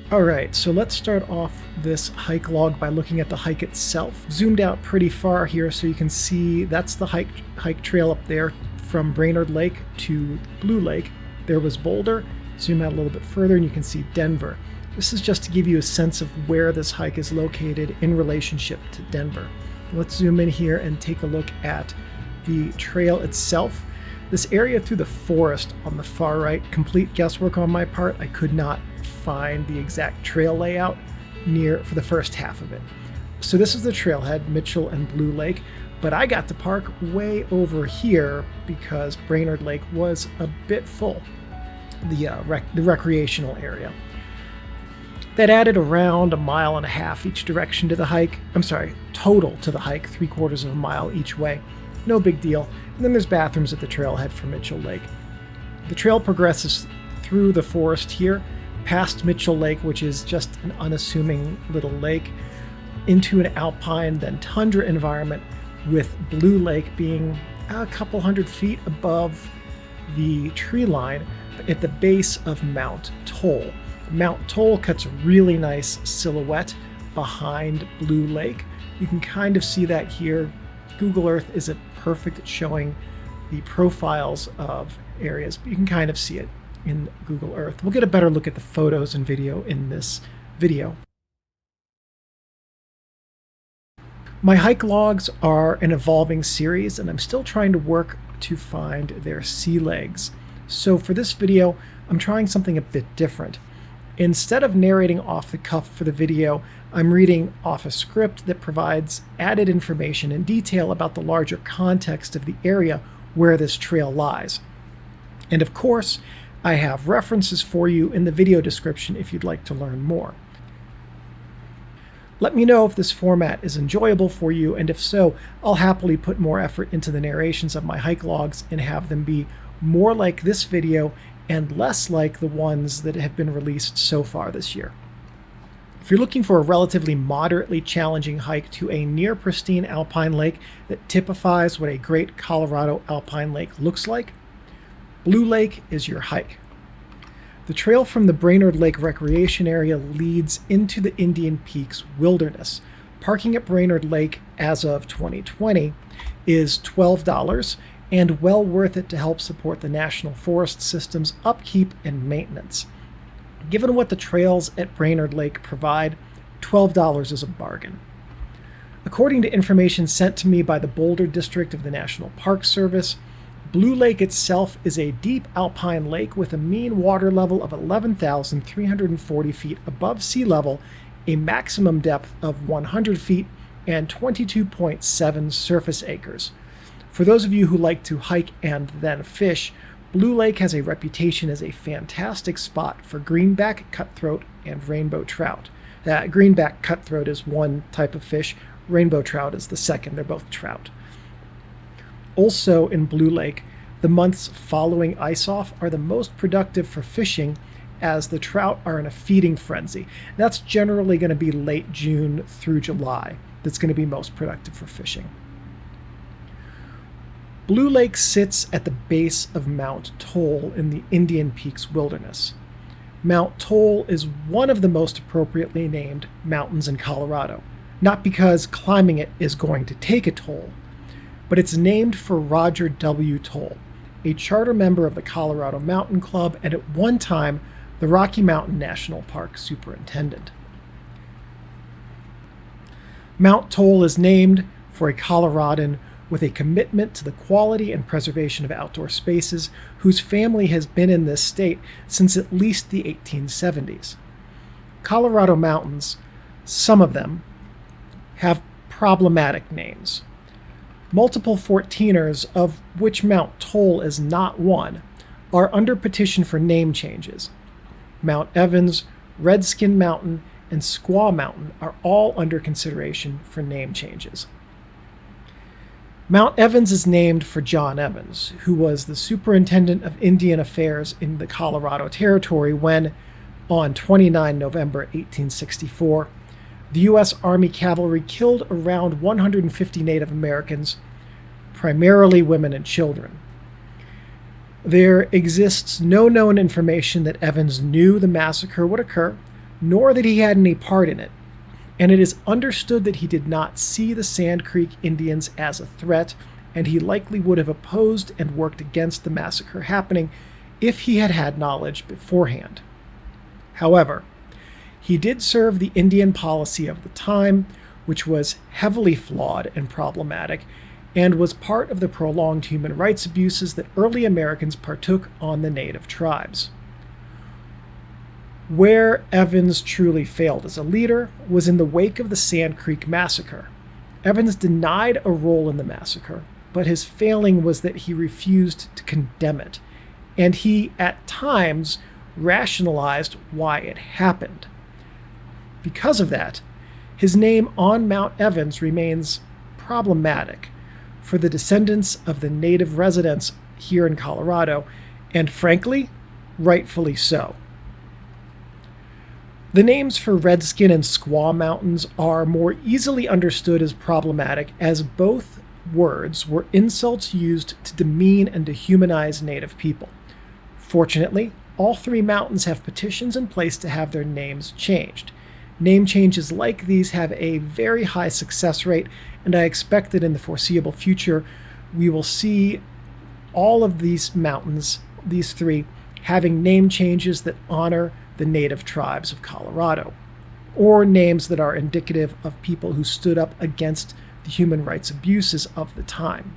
Alright, so let's start off this hike log by looking at the hike itself. Zoomed out pretty far here so you can see that's the hike trail up there from Brainard Lake to Dlue Lake. There was Boulder. Zoom out a little bit further and you can see Denver. This is just to give you a sense of where this hike is located in relationship to Denver. Let's zoom in here and take a look at the trail itself. This area through the forest on the far right, complete guesswork on my part. I could not find the exact trail layout for the first half of it. So this is the trailhead, Mitchell and Dlue Lake, but I got to park way over here because Brainard Lake was a bit full, the recreational area. That added around 1.5 miles each direction to the hike. I'm sorry, total to the hike, 3/4 of a mile each way. No big deal. And then there's bathrooms at the trailhead for Mitchell Lake. The trail progresses through the forest here, past Mitchell Lake, which is just an unassuming little lake, into an alpine, then tundra environment, with Dlue Lake being a couple hundred feet above the tree line at the base of Mount Toll. Mount Toll cuts a really nice silhouette behind Dlue Lake. You can kind of see that here. Google Earth isn't perfect at showing the profiles of areas, but you can kind of see it in Google Earth. We'll get a better look at the photos and video in this video. My hike logs are an evolving series, and I'm still trying to work to find their sea legs. So for this video, I'm trying something a bit different. Instead of narrating off the cuff for the video, I'm reading off a script that provides added information and detail about the larger context of the area where this trail lies. And of course, I have references for you in the video description if you'd like to learn more. Let me know if this format is enjoyable for you, and if so, I'll happily put more effort into the narrations of my hike logs and have them be more like this video and less like the ones that have been released so far this year. If you're looking for a relatively moderately challenging hike to a near-pristine alpine lake that typifies what a great Colorado alpine lake looks like, Dlue Lake is your hike. The trail from the Brainard Lake Recreation area leads into the Indian Peaks wilderness. Parking at Brainard Lake as of 2020 is $12 and well worth it to help support the National Forest System's upkeep and maintenance. Given what the trails at Brainard Lake provide, $12 is a bargain. According to information sent to me by the Boulder District of the National Park Service, Dlue Lake itself is a deep alpine lake with a mean water level of 11,340 feet above sea level, a maximum depth of 100 feet, and 22.7 surface acres. For those of you who like to hike and then fish, Dlue Lake has a reputation as a fantastic spot for greenback, cutthroat, and rainbow trout. Greenback cutthroat is one type of fish, rainbow trout is the second, they're both trout. Also in Dlue Lake, the months following ice-off are the most productive for fishing as the trout are in a feeding frenzy. That's generally going to be late June through July. That's going to be most productive for fishing. Dlue Lake sits at the base of Mount Toll in the Indian Peaks wilderness. Mount Toll is one of the most appropriately named mountains in Colorado, not because climbing it is going to take a toll, but it's named for Roger W. Toll, a charter member of the Colorado Mountain Club and at one time the Rocky Mountain National Park superintendent. Mount Toll is named for a Coloradan with a commitment to the quality and preservation of outdoor spaces whose family has been in this state since at least the 1870s. Colorado mountains, some of them, have problematic names. Multiple 14ers, of which Mount Toll is not one, are under petition for name changes. Mount Evans, Redskin Mountain, and Squaw Mountain are all under consideration for name changes. Mount Evans is named for John Evans, who was the superintendent of Indian Affairs in the Colorado Territory when, on 29 November 1864, the U.S. Army cavalry killed around 150 Native Americans, primarily women and children. There exists no known information that Evans knew the massacre would occur, nor that he had any part in it, and it is understood that he did not see the Sand Creek Indians as a threat, and he likely would have opposed and worked against the massacre happening if he had had knowledge beforehand. However, he did serve the Indian policy of the time, which was heavily flawed and problematic, and was part of the prolonged human rights abuses that early Americans partook on the native tribes. Where Evans truly failed as a leader was in the wake of the Sand Creek Massacre. Evans denied a role in the massacre, but his failing was that he refused to condemn it, and he, at times, rationalized why it happened. Because of that, his name on Mount Evans remains problematic for the descendants of the native residents here in Colorado, and frankly, rightfully so. The names for Redskin and Squaw Mountains are more easily understood as problematic, as both words were insults used to demean and dehumanize Native people. Fortunately, all three mountains have petitions in place to have their names changed. Name changes like these have a very high success rate, and I expect that in the foreseeable future we will see all of these mountains, these three, having name changes that honor the native tribes of Colorado, or names that are indicative of people who stood up against the human rights abuses of the time.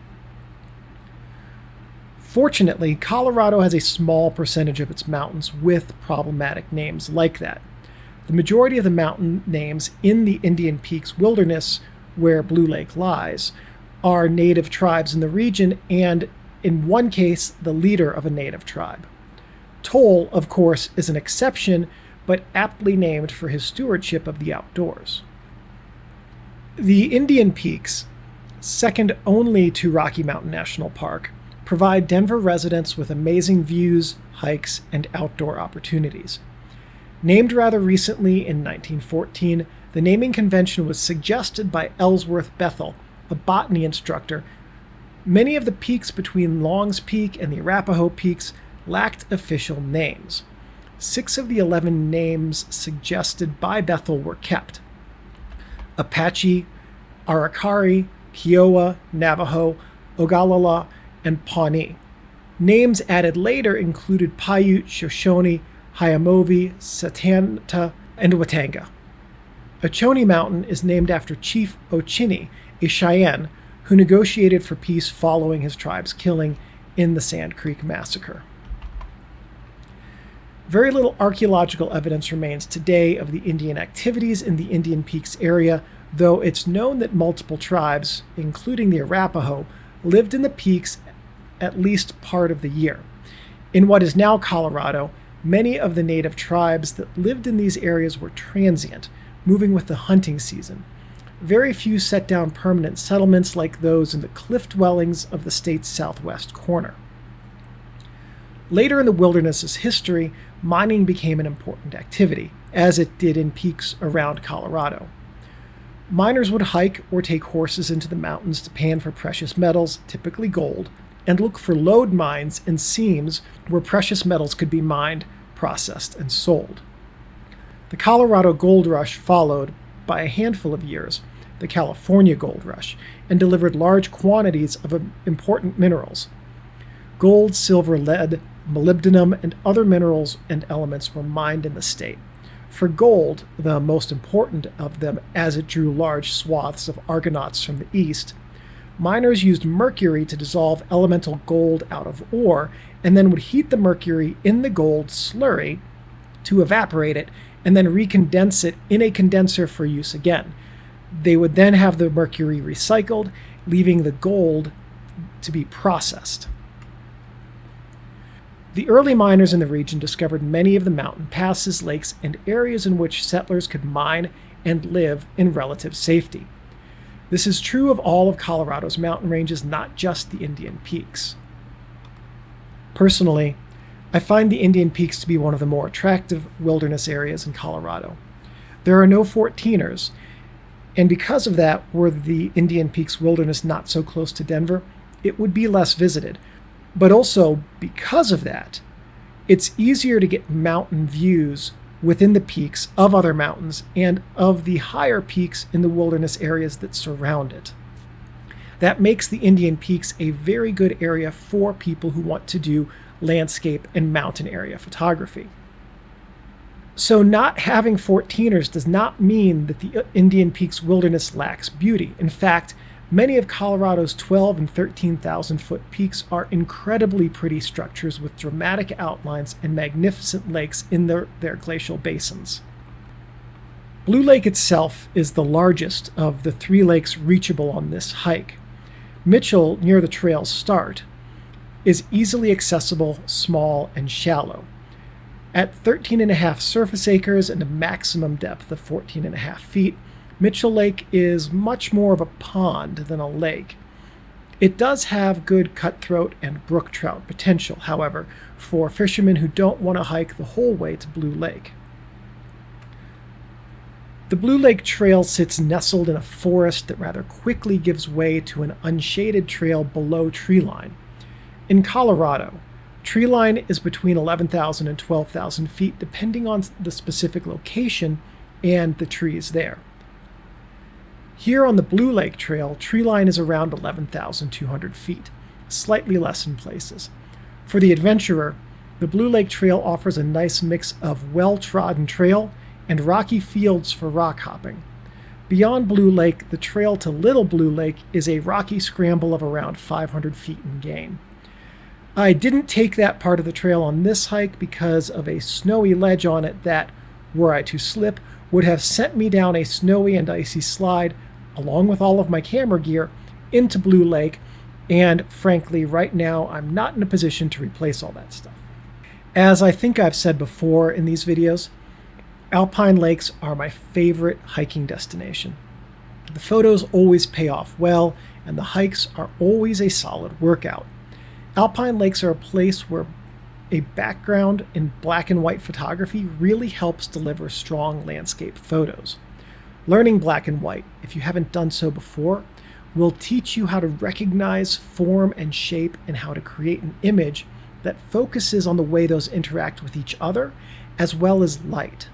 Fortunately, Colorado has a small percentage of its mountains with problematic names like that. The majority of the mountain names in the Indian Peaks wilderness, where Dlue Lake lies, are native tribes in the region, and in one case, the leader of a native tribe. Toll, of course, is an exception, but aptly named for his stewardship of the outdoors. The Indian Peaks, second only to Rocky Mountain National Park, provide Denver residents with amazing views, hikes, and outdoor opportunities. Named rather recently in 1914, the naming convention was suggested by Ellsworth Bethel, a botany instructor. Many of the peaks between Long's Peak and the Arapahoe Peaks lacked official names. 6 of the 11 names suggested by Bethel were kept: Apache, Arikari, Kiowa, Navajo, Oglala, and Pawnee. Names added later included Paiute, Shoshone, Hyamovi, Satanta, and Watanga. Oconee Mountain is named after Chief Ochinee, a Cheyenne, who negotiated for peace following his tribe's killing in the Sand Creek Massacre. Very little archaeological evidence remains today of the Indian activities in the Indian Peaks area, though it's known that multiple tribes, including the Arapaho, lived in the peaks at least part of the year. In what is now Colorado, many of the native tribes that lived in these areas were transient, moving with the hunting season. Very few set down permanent settlements like those in the cliff dwellings of the state's southwest corner. Later in the wilderness's history, mining became an important activity, as it did in peaks around Colorado. Miners would hike or take horses into the mountains to pan for precious metals, typically gold, and look for lode mines and seams where precious metals could be mined, processed, and sold. The Colorado Gold Rush followed, by a handful of years, the California Gold Rush, and delivered large quantities of important minerals. Gold, silver, lead, molybdenum, and other minerals and elements were mined in the state. For gold, the most important of them as it drew large swaths of Argonauts from the east, miners used mercury to dissolve elemental gold out of ore, and then would heat the mercury in the gold slurry to evaporate it, and then recondense it in a condenser for use again. They would then have the mercury recycled, leaving the gold to be processed. The early miners in the region discovered many of the mountain passes, lakes, and areas in which settlers could mine and live in relative safety. This is true of all of Colorado's mountain ranges, not just the Indian Peaks. Personally, I find the Indian Peaks to be one of the more attractive wilderness areas in Colorado. There are no 14ers, and because of that, were the Indian Peaks wilderness not so close to Denver, it would be less visited. But also, because of that, it's easier to get mountain views within the peaks of other mountains and of the higher peaks in the wilderness areas that surround it. That makes the Indian Peaks a very good area for people who want to do landscape and mountain area photography. So not having 14ers does not mean that the Indian Peaks wilderness lacks beauty. In fact, many of Colorado's 12 and 13,000 foot peaks are incredibly pretty structures with dramatic outlines and magnificent lakes in their glacial basins. Dlue Lake itself is the largest of the 3 lakes reachable on this hike. Mitchell, near the trail's start, is easily accessible, small, and shallow. At 13.5 surface acres and a maximum depth of 14.5 feet, Mitchell Lake is much more of a pond than a lake. It does have good cutthroat and brook trout potential, however, for fishermen who don't want to hike the whole way to Dlue Lake. The Dlue Lake Trail sits nestled in a forest that rather quickly gives way to an unshaded trail below treeline. In Colorado, treeline is between 11,000 and 12,000 feet depending on the specific location and the trees there. Here on the Dlue Lake Trail, treeline is around 11,200 feet, slightly less in places. For the adventurer, the Dlue Lake Trail offers a nice mix of well-trodden trail and rocky fields for rock hopping. Beyond Dlue Lake, the trail to Little Dlue Lake is a rocky scramble of around 500 feet in gain. I didn't take that part of the trail on this hike because of a snowy ledge on it that, were I to slip, would have sent me down a snowy and icy slide, along with all of my camera gear, into Dlue Lake, and frankly, right now, I'm not in a position to replace all that stuff. As I think I've said before in these videos, Alpine lakes are my favorite hiking destination. The photos always pay off well, and the hikes are always a solid workout. Alpine lakes are a place where a background in black and white photography really helps deliver strong landscape photos. Learning black and white, if you haven't done so before, will teach you how to recognize form and shape and how to create an image that focuses on the way those interact with each other, as well as light.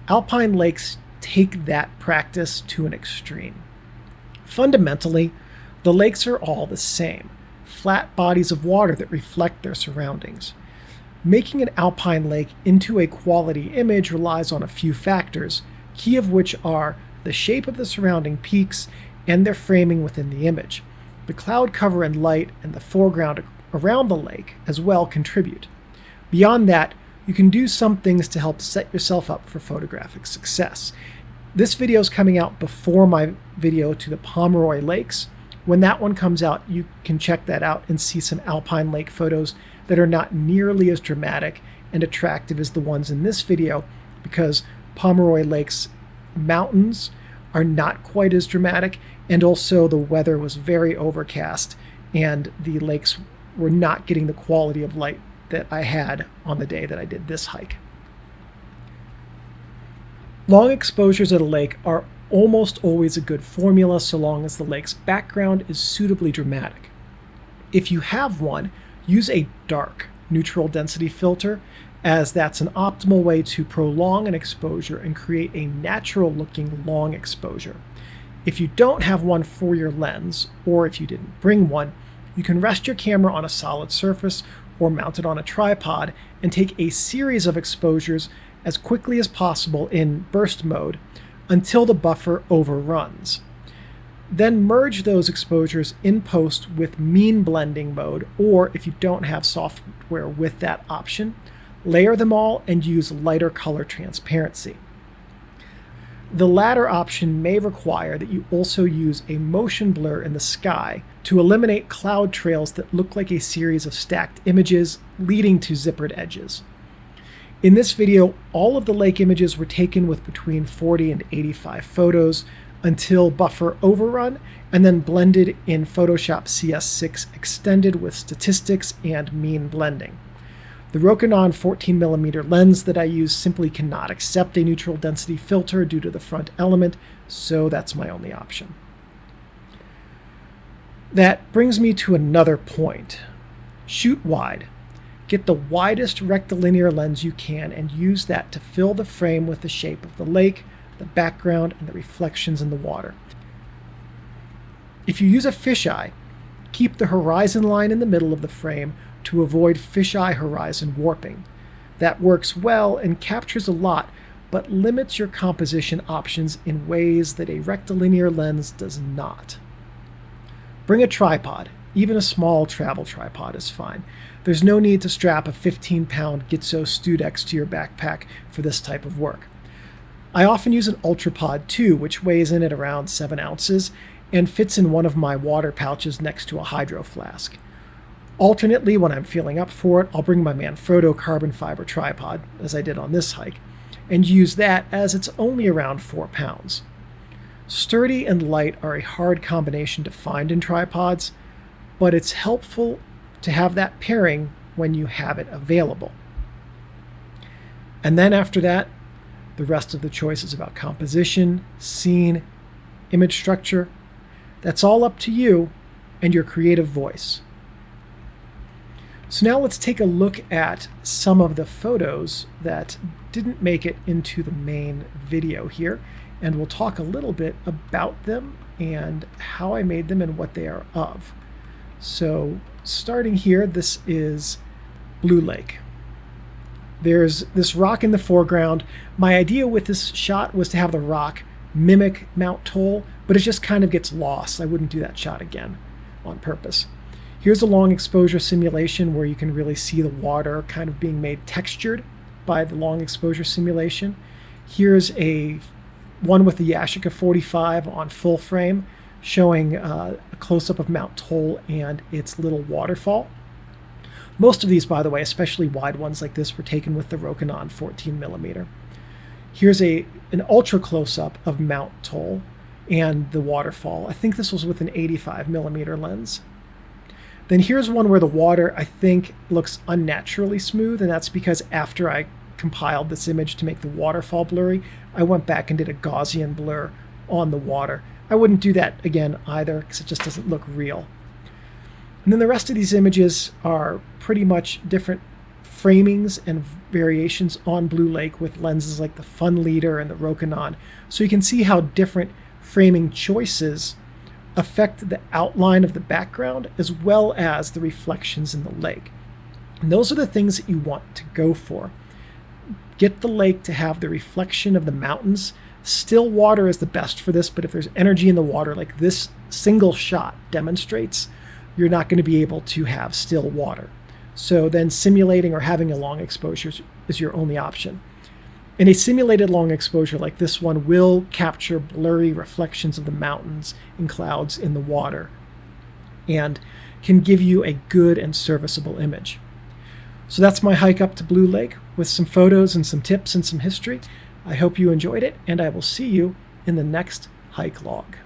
Alpine lakes take that practice to an extreme. Fundamentally, the lakes are all the same, flat bodies of water that reflect their surroundings. Making an alpine lake into a quality image relies on a few factors, key of which are the shape of the surrounding peaks and their framing within the image. The cloud cover and light and the foreground around the lake as well contribute. Beyond that, you can do some things to help set yourself up for photographic success. This video is coming out before my video to the Pomeroy Lakes. When that one comes out, you can check that out and see some alpine lake photos that are not nearly as dramatic and attractive as the ones in this video, because Pomeroy Lake's mountains are not quite as dramatic, and also the weather was very overcast and the lakes were not getting the quality of light that I had on the day that I did this hike. Long exposures at a lake are almost always a good formula so long as the lake's background is suitably dramatic. If you have one, use a dark neutral density filter, as that's an optimal way to prolong an exposure and create a natural looking long exposure. If you don't have one for your lens, or if you didn't bring one, you can rest your camera on a solid surface or mount it on a tripod and take a series of exposures as quickly as possible in burst mode until the buffer overruns. Then merge those exposures in post with mean blending mode, or if you don't have software with that option, layer them all and use lighter color transparency. The latter option may require that you also use a motion blur in the sky to eliminate cloud trails that look like a series of stacked images leading to zippered edges. In this video, all of the lake images were taken with between 40 and 85 photos until buffer overrun, and then blended in Photoshop CS6 Extended with statistics and mean blending. The Rokinon 14mm lens that I use simply cannot accept a neutral density filter due to the front element, so that's my only option. That brings me to another point. Shoot wide. Get the widest rectilinear lens you can and use that to fill the frame with the shape of the lake, the background, and the reflections in the water. If you use a fisheye, keep the horizon line in the middle of the frame to avoid fisheye horizon warping. That works well and captures a lot, but limits your composition options in ways that a rectilinear lens does not. Bring a tripod. Even a small travel tripod is fine. There's no need to strap a 15-pound Gitzo Studex to your backpack for this type of work. I often use an Ultrapod 2, which weighs in at around 7 ounces and fits in one of my water pouches next to a hydro flask. Alternately, when I'm feeling up for it, I'll bring my Manfrotto carbon fiber tripod, as I did on this hike, and use that as it's only around 4 pounds. Sturdy and light are a hard combination to find in tripods, but it's helpful to have that pairing when you have it available. And then after that, the rest of the choice is about composition, scene, image structure. That's all up to you and your creative voice. So now let's take a look at some of the photos that didn't make it into the main video here, and we'll talk a little bit about them and how I made them and what they are of. So starting here, this is Dlue Lake. There's this rock in the foreground. My idea with this shot was to have the rock mimic Mount Toll, but it just kind of gets lost. I wouldn't do that shot again on purpose. Here's a long exposure simulation where you can really see the water kind of being made textured by the long exposure simulation. Here's a one with the Yashica 45 on full frame, showing a close-up of Mount Toll and its little waterfall. Most of these, by the way, especially wide ones like this, were taken with the Rokinon 14mm. Here's an ultra close-up of Mount Toll and the waterfall. I think this was with an 85mm lens. Then here's one where the water, I think, looks unnaturally smooth, and that's because after I compiled this image to make the waterfall blurry, I went back and did a Gaussian blur on the water. I wouldn't do that again either, because it just doesn't look real. And then the rest of these images are pretty much different framings and variations on Dlue Lake with lenses like the Fun Leader and the Rokinon, so you can see how different framing choices affect the outline of the background as well as the reflections in the lake. And those are the things that you want to go for. Get the lake to have the reflection of the mountains. Still water is the best for this, but if there's energy in the water like this single shot demonstrates, you're not going to be able to have still water. So then simulating or having a long exposure is your only option. And a simulated long exposure like this one will capture blurry reflections of the mountains and clouds in the water and can give you a good and serviceable image. So that's my hike up to Dlue Lake with some photos and some tips and some history. I hope you enjoyed it, and I will see you in the next hike log.